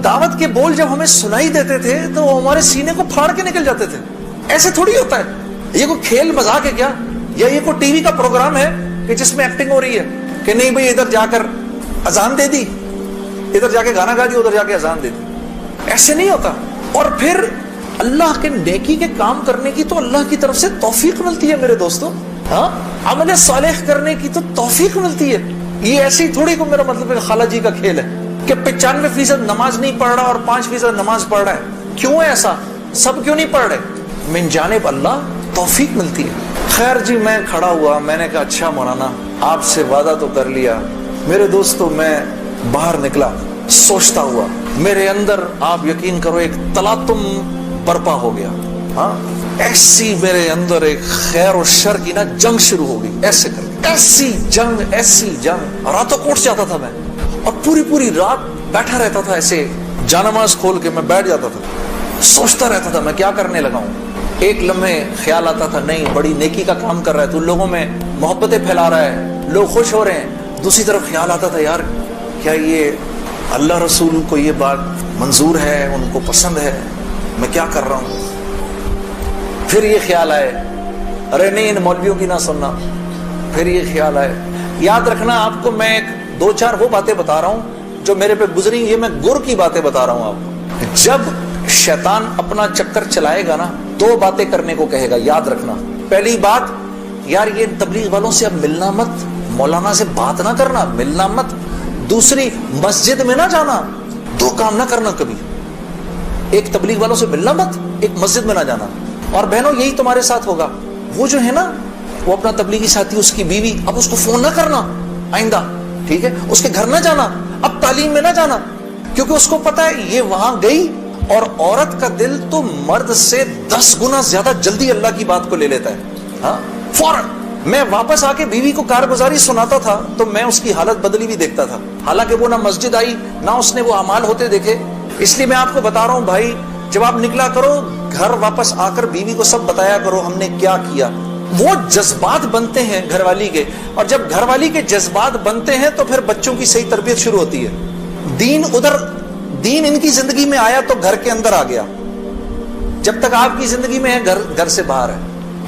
دعوت کے بول جب ہمیں سنائی دیتے تھے تو وہ ہمارے سینے کو پھاڑ کے نکل جاتے تھے. ایسے تھوڑی ہوتا ہے. یہ کوئی کھیل مذاق ہے کیا؟ یا یہ کوئی ٹی وی کا پروگرام ہے کہ جس میں ایکٹنگ ہو رہی ہے کہ نہیں بھئی ادھر جا کر اذان دے دی, ادھر جا کے گانا گا دی, ادھر جا کے اذان دے دی. ایسے نہیں ہوتا. اور پھر اللہ کے نیکی کے کام کرنے کی تو اللہ کی طرف سے توفیق ملتی ہے میرے دوستوں. ہاں, عمل صالح کرنے کی تو توفیق ملتی ہے. یہ ایسی تھوڑی کو میرا مطلب ہے خالہ جی کا کھیل ہے کہ 95% نماز نہیں پڑھ رہا اور 5% نماز پڑھ رہا ہے. کیوں ہے ایسا؟ سب کیوں نہیں پڑھ رہے؟ من جانب اللہ توفیق ملتی ہے. خیر جی, میں کھڑا ہوا, میں نے کہا اچھا مولانا آپ سے وعدہ تو کر لیا. میرے دوستو میں باہر نکلا سوچتا ہوا, میرے اندر آپ یقین کرو ایک تلاطم برپا ہو گیا. ہاں, ایسی میرے اندر ایک خیر و شر کی نا جنگ شروع ہو گئی. ایسے کر ایسی جنگ راتوں کوٹ جاتا تھا میں, اور پوری رات بیٹھا رہتا تھا. ایسے جانماز کھول کے میں بیٹھ جاتا تھا, سوچتا رہتا تھا میں کیا کرنے لگا ہوں. ایک لمحے خیال آتا تھا نہیں بڑی نیکی کا کام کر رہا ہے تو لوگوں میں محبتیں پھیلا رہا ہے, لوگ خوش ہو رہے ہیں. دوسری طرف خیال آتا تھا یار کیا یہ اللہ رسول کو یہ بات منظور ہے, ان کو پسند ہے, میں کیا کر رہا ہوں. پھر یہ خیال آئے ارے نہیں ان مولویوں کی نہ سننا. پھر یہ خیال آئے, یاد رکھنا آپ کو میں ایک 2-4 وہ باتیں بتا رہا ہوں جو میرے پہ گزری, یہ میں گر کی باتیں بتا رہا ہوں آپ کو. جب شیطان اپنا چکر چلائے گا نا 2 باتیں کرنے کو کہے گا, یاد رکھنا. پہلی بات یار یہ تبلیغ والوں سے اب ملنا مت, مولانا سے بات نہ کرنا, ملنا مت. دوسری مسجد میں نہ جانا, 2 کام نہ کرنا کبھی. ایک تبلیغ والوں سے ملنا مت, ایک مسجد میں نہ جانا. اور بہنوں یہی تمہارے ساتھ ہوگا. وہ جو ہے نا وہ اپنا تبلیغی ساتھی اس کی بیوی, اب اس کو فون نہ کرنا آئندہ, ٹھیک ہے. اس کے گھر نہ جانا, اب تعلیم میں نہ جانا, کیونکہ اس کو پتا ہے یہ وہاں گئی اور عورت کا دل تو مرد سے 10 گنا زیادہ جلدی اللہ کی بات کو لے لیتا ہے. ہاں فوراً. میں واپس آ کے بیوی کو کارگزاری سناتا تھا تو میں اس کی حالت بدلی بھی دیکھتا تھا, حالانکہ وہ نہ مسجد آئی نہ اس نے وہ اعمال ہوتے دیکھے. اس لیے میں آپ کو بتا رہا ہوں بھائی, جب آپ نکلا کرو گھر واپس آ کر بیوی کو سب بتایا کرو ہم نے کیا کیا. وہ جذبات بنتے ہیں گھر والی کے, اور جب گھر والی کے جذبات بنتے ہیں تو پھر بچوں کی صحیح تربیت شروع ہوتی ہے. دین ان کی زندگی میں آیا تو گھر کے اندر آ گیا. جب تک آپ کی زندگی میں ہے گھر سے باہر ہے,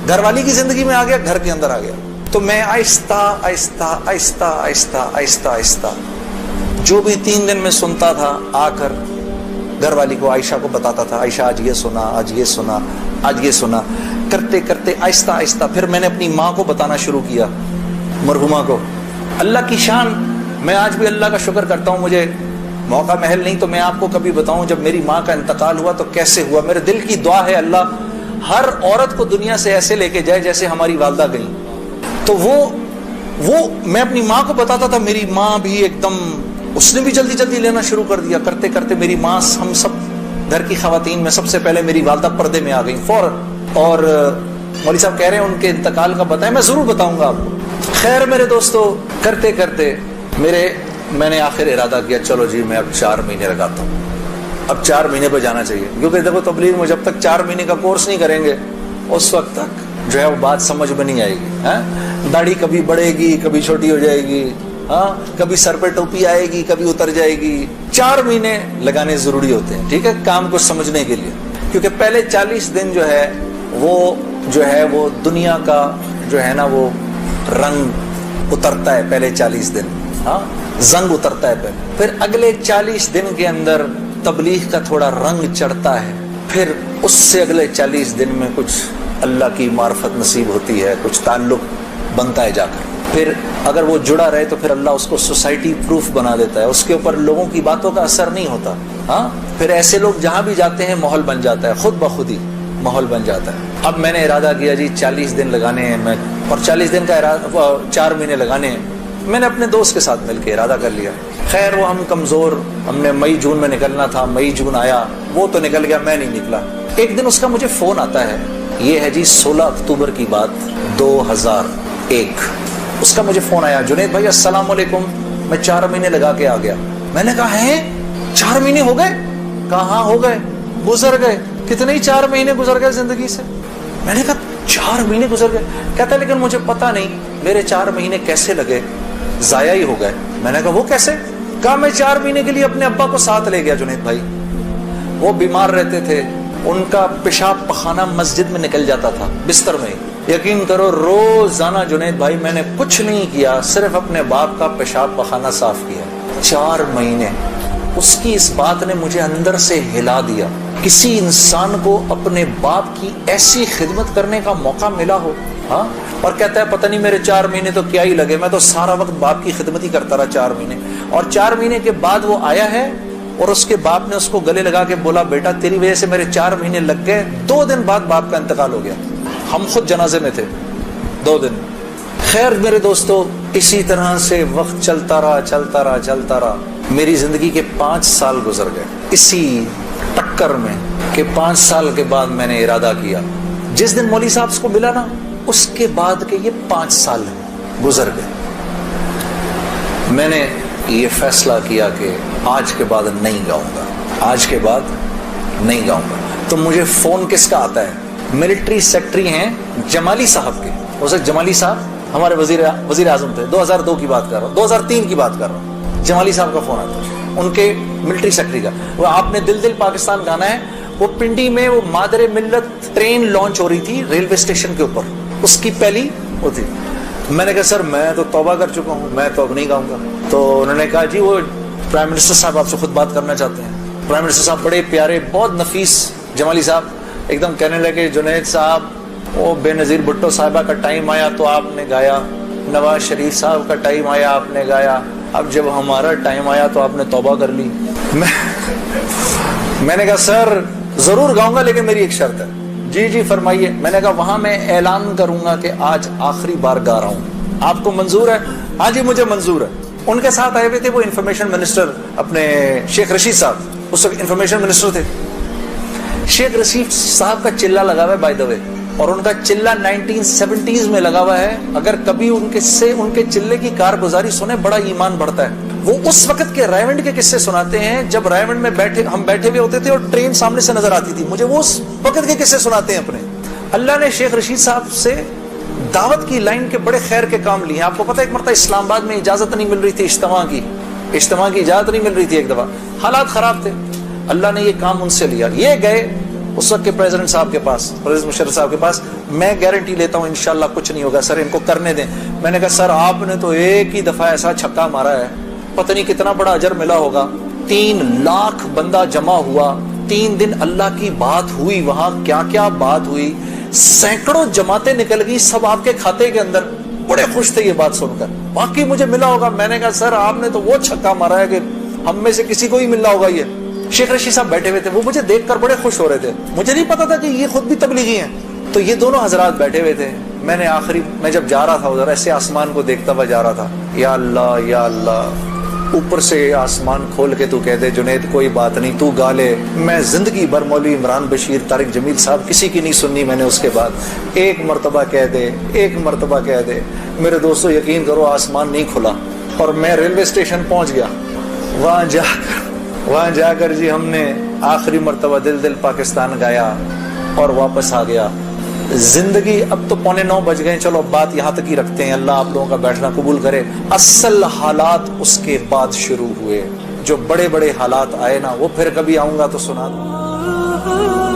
گھر والی کی زندگی میں آ گیا گھر کے اندر آ گیا. تو میں آہستہ جو بھی 3 دن میں سنتا تھا آ کر گھر والی کو عائشہ کو بتاتا تھا, عائشہ آج یہ سنا, آج یہ سنا, آج یہ سنا. کرتے کرتے آہستہ پھر میں نے اپنی ماں کو بتانا شروع کیا, مرحومہ کو. اللہ کی شان, میں آج بھی اللہ کا شکر کرتا ہوں, مجھے موقع محل نہیں تو میں آپ کو کبھی بتاؤں جب میری ماں کا انتقال ہوا تو کیسے ہوا. میرے دل کی دعا ہے اللہ ہر عورت کو دنیا سے ایسے لے کے جائے جیسے ہماری والدہ گئی. تو وہ میں اپنی ماں کو بتاتا تھا, میری ماں بھی ایک دم اس نے بھی جلدی لینا شروع کر دیا. کرتے کرتے میری ماں, ہم سب گھر کی خواتین میں سب سے پہلے میری والدہ پردے میں آ گئی فوراً. اور مولوی صاحب کہہ رہے ہیں ان کے انتقال کا بتائیں, میں ضرور بتاؤں گا آپ کو. خیر میرے دوستو, کرتے کرتے میں نے آخر ارادہ کیا چلو جی میں اب 4 مہینے لگاتا ہوں, اب 4 مہینے پہ جانا چاہیے. کیونکہ دیکھو تبلیغ میں جب تک 4 مہینے کا کورس نہیں کریں گے اس وقت تک جو ہے وہ بات سمجھ میں نہیں آئے گی. داڑھی کبھی بڑھے گی کبھی چھوٹی ہو جائے گی, ہاں کبھی سر پہ ٹوپی آئے گی کبھی اتر جائے گی. 4 مہینے لگانے ضروری ہوتے ہیں, ٹھیک ہے, کام کو سمجھنے کے لیے. کیونکہ پہلے 40 دن جو ہے وہ دنیا کا جو ہے نا وہ رنگ اترتا ہے. پہلے 40 دن ہاں زنگ اترتا ہے پہلے, پھر اگلے 40 دن کے اندر تبلیغ کا تھوڑا رنگ چڑھتا ہے. پھر اس سے اگلے 40 دن میں کچھ اللہ کی معرفت نصیب ہوتی ہے, کچھ تعلق بنتا ہے جا کر. پھر اگر وہ جڑا رہے تو پھر اللہ اس کو سوسائٹی پروف بنا دیتا ہے, اس کے اوپر لوگوں کی باتوں کا اثر نہیں ہوتا. ہاں پھر ایسے لوگ جہاں بھی جاتے ہیں ماحول بن جاتا ہے, خود بخود ہی ماحول بن جاتا ہے. اب میں نے ارادہ کیا جی 40 دن لگانے ہیں میں, اور 40 دن کا ارادہ 4 مہینے لگانے ہیں. میں نے اپنے دوست کے ساتھ مل کے ارادہ کر لیا. خیر وہ ہم کمزور, ہم نے مئی جون میں نکلنا تھا, مئی جون آیا, وہ تو نکل گیا, میں نہیں نکلا. ایک دن اس کا مجھے فون آتا ہے, یہ ہے جی 16 اکتوبر کی بات 2001. اس کا مجھے فون آیا, جنید بھائی السلام علیکم, میں 4 مہینے لگا کے آ گیا. میں نے کہا ہیں 4 مہینے ہو گئے؟ کہا ہاں ہو گئے, گزر گئے. کتنے ہی 4 مہینے گزر گئے زندگی سے. میں نے کہا 4 مہینے گزر گئے؟ کہتا ہے لیکن مجھے پتا نہیں میرے 4 مہینے کیسے لگے, ضائع ہی ہو گئے. میں نے کہا وہ کیسے؟ کہا میں 4 مہینے کے لیے اپنے ابا کو ساتھ لے گیا جنید بھائی. وہ بیمار رہتے تھے, ان کا پیشاب پخانہ مسجد میں نکل جاتا تھا بستر میں. یقین کرو روزانہ جنید بھائی میں نے کچھ نہیں کیا, صرف اپنے باپ کا پیشاب پخانہ صاف کیا. 4 مہینے. اس کی اس بات نے مجھے اندر سے ہلا دیا. کسی انسان کو اپنے باپ کی ایسی خدمت کرنے کا موقع ملا ہو, ہاں, اور کہتا ہے پتہ نہیں میرے 4 مہینے تو کیا ہی لگے, میں تو سارا وقت باپ کی خدمت ہی کرتا رہا 4 مہینے. اور 4 مہینے کے بعد وہ آیا ہے اور اس کے باپ نے اس کو گلے لگا کے بولا بیٹا تیری وجہ سے میرے 4 مہینے لگ گئے. 2 دن بعد باپ کا انتقال ہو گیا. ہم خود جنازے میں تھے 2 دن. خیر میرے دوستو, اسی طرح سے وقت چلتا رہا. میری زندگی کے 5 سال گزر گئے اسی ٹکر میں کہ 5 سال کے بعد میں نے ارادہ کیا, جس دن مولوی صاحب کو ملا نا اس کے بعد کے یہ 5 سال گزر گئے. میں نے یہ فیصلہ کیا کہ آج کے بعد نہیں گاؤں گا, آج کے بعد نہیں گاؤں گا. تو مجھے فون کس کا آتا ہے, ملٹری سیکٹری ہیں جمالی صاحب کے. اسے جمالی صاحب ہمارے وزیر اعظم تھے, 2002 کی بات کر رہا ہوں, 2003 کی بات کر رہا ہوں. جمالی صاحب کا فون آتا ہے, ان کے ملٹری سیکٹری کا. وہ آپ نے دل دل پاکستان گانا ہے, وہ پنڈی میں وہ مادر ملت ٹرین لانچ ہو رہی تھی ریلوے اسٹیشن کے اوپر, اس کی پہلی وہ تھی. میں نے کہا سر میں تو توبہ کر چکا ہوں, میں تو اب نہیں گاؤں گا. تو انہوں نے کہا جی وہ پرائم منسٹر صاحب آپ سے خود بات کرنا چاہتے ہیں. پرائم منسٹر صاحب بڑے پیارے بہت نفیس جمالی صاحب ایک دم کہنے لگے جنید صاحب وہ بے نظیر بھٹو صاحبہ کا ٹائم آیا تو آپ نے گایا, نواز شریف صاحب کا ٹائم آیا آپ نے گایا, اب جب ہمارا ٹائم آیا تو آپ نے توبہ کر لی. میں نے کہا سر ضرور گاؤں گا لیکن میری ایک شرط ہے. جی فرمائیے. میں نے کہا وہاں میں اعلان کروں گا کہ آج آخری بار گا رہا ہوں, آپ کو منظور ہے؟ ہاں جی مجھے منظور ہے. ان کے ساتھ آئے ہوئے تھے وہ انفارمیشن منسٹر اپنے شیخ رشید صاحب, اس وقت انفارمیشن منسٹر تھے. شیخ رشید صاحب کا چلہ لگا ہوا ہے بائی دا وے, اور ان کا چلہ 1970s میں لگا ہوا ہے. اگر کبھی ان کے چلے کی کارگزاری سنے بڑا ایمان بڑھتا ہے. وہ اس وقت کے رائمنڈ کے قصے سناتے ہیں جب رائمنڈ میں ہم بیٹھے ہوئے ہوتے تھے اور ٹرین سامنے سے نظر آتی تھی. مجھے وہ اس وقت کے قصے سناتے ہیں اپنے. اللہ نے شیخ رشید صاحب سے دعوت کی لائن کے بڑے خیر کے کام لیے. آپ کو پتہ ایک مرتبہ اسلام آباد میں اجازت نہیں مل رہی تھی اجتماع کی اجازت نہیں مل رہی تھی. ایک دفعہ حالات خراب تھے, اللہ نے یہ کام ان سے لیا. یہ گئے اس وقت کے پریزیڈنٹ صاحب کے پاس, پریزیڈنٹ مشرف صاحب کے پاس. میں گارنٹی لیتا ہوں انشاءاللہ کچھ نہیں ہوگا سر, ان کو کرنے دیں. میں نے کہا سر آپ نے تو ایک ہی دفعہ ایسا چھکا مارا ہے, پتہ نہیں کتنا بڑا اجر ملا ہوگا. 3 لاکھ بندہ جمع ہوا, 3 دن اللہ کی بات ہوئی, وہاں کیا کیا بات ہوئی, سینکڑوں جماعتیں نکل گئی سب آپ کے کھاتے کے اندر. بڑے خوش تھے یہ بات سن کر, باقی مجھے ملا ہوگا. میں نے کہا سر آپ نے تو وہ چھکا مارا ہے کہ ہم میں سے کسی کو ہی ملنا ہوگا. یہ شیخ رشید صاحب بیٹھے ہوئے تھے, وہ مجھے دیکھ کر بڑے خوش ہو رہے تھے. مجھے نہیں پتا تھا کہ یہ خود بھی تبلیغی ہیں. تو یہ دونوں حضرات بیٹھے ہوئے تھے. میں جب جا رہا تھا ادھر ایسے آسمان کو دیکھتا ہوا جا رہا تھا, یا اللہ اوپر سے آسمان کھول کے تو کہہ دے جنید کوئی بات نہیں تو گا لے. میں زندگی بھر مولوی عمران بشیر, طارق جمیل صاحب کسی کی نہیں سننی میں نے. اس کے بعد ایک مرتبہ کہہ دے. میرے دوستو یقین کرو آسمان نہیں کھلا اور میں ریلوے اسٹیشن پہنچ گیا. وہاں جا کر جی ہم نے آخری مرتبہ دل دل پاکستان گایا اور واپس آ گیا. زندگی اب تو 8:45 بج گئے, چلو بات یہاں تک ہی رکھتے ہیں, اللہ آپ لوگوں کا بیٹھنا قبول کرے. اصل حالات اس کے بعد شروع ہوئے, جو بڑے بڑے حالات آئے نا وہ پھر کبھی آؤں گا تو سنا دوں.